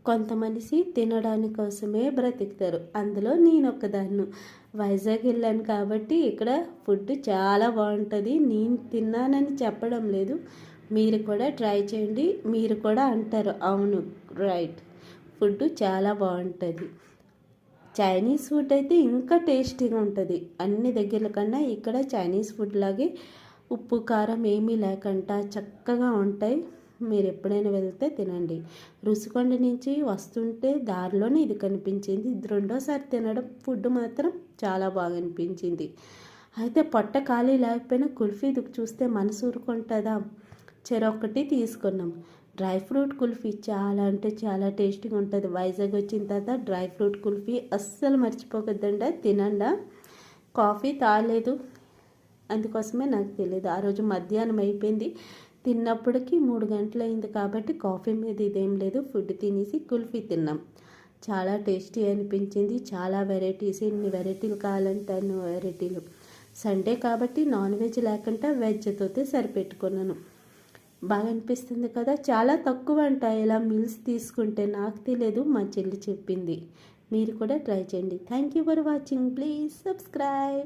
కొంతమనిషి తినడాని కోసమే బ్రతుకుతారు. అందులో నేనొక్కదాన్ని. వైజాగ్ వెళ్ళాను కాబట్టి ఇక్కడ ఫుడ్ చాలా బాగుంటుంది. నేను తిన్నానని చెప్పడం లేదు, మీరు కూడా ట్రై చేయండి. మీరు కూడా అంటారు అవును రైట్, ఫుడ్ చాలా బాగుంటుంది. చైనీస్ ఫుడ్ అయితే ఇంకా టేస్టీగా ఉంటుంది. అన్ని దగ్గర కన్నా ఇక్కడ చైనీస్ ఫుడ్ లాగే ఉప్పు కారం ఏమీ లేకుండా చక్కగా ఉంటాయి. మీరు ఎప్పుడైనా వెళ్తే తినండి. రుషికొండ నుంచి వస్తుంటే దారిలోనే ఇది కనిపించింది. ఇది రెండోసారి తినడం. ఫుడ్ మాత్రం చాలా బాగా అనిపించింది. అయితే పొట్ట ఖాళీ లేకపోయినా కుల్ఫీ చూస్తే మనసు ఊరుకుంటుందా, చెరొక్కటి తీసుకున్నాం. డ్రై ఫ్రూట్ కుల్ఫీ చాలా అంటే చాలా టేస్టీగా ఉంటుంది. వైజాగ్ వచ్చిన తర్వాత డ్రై ఫ్రూట్ కుల్ఫీ అస్సలు మర్చిపోకద్దండి, తినండి. కాఫీ తాగలేదు, అందుకోసమే నాకు తెలియదు. ఆ రోజు మధ్యాహ్నం అయిపోయింది, తిన్నప్పటికి 3 గంటలు అయింది కాబట్టి కాఫీ మీద ఇదేం లేదు. ఫుడ్ తినేసి కుల్ఫీ తిన్నాం. చాలా టేస్టీ అనిపించింది. చాలా వెరైటీస్, ఎన్ని వెరైటీలు కావాలంటే అన్ని వెరైటీలు. సండే కాబట్టి నాన్ వెజ్ లేకుండా వెజ్తోతే సరిపెట్టుకున్నాను. బాగా అనిపిస్తుంది కదా. చాలా తక్కువ అంట ఇలా మీల్స్ తీసుకుంటే. నాకు తెలియదు, మా చెల్లి చెప్పింది. మీరు కూడా ట్రై చేయండి. Thank you for watching. Please subscribe.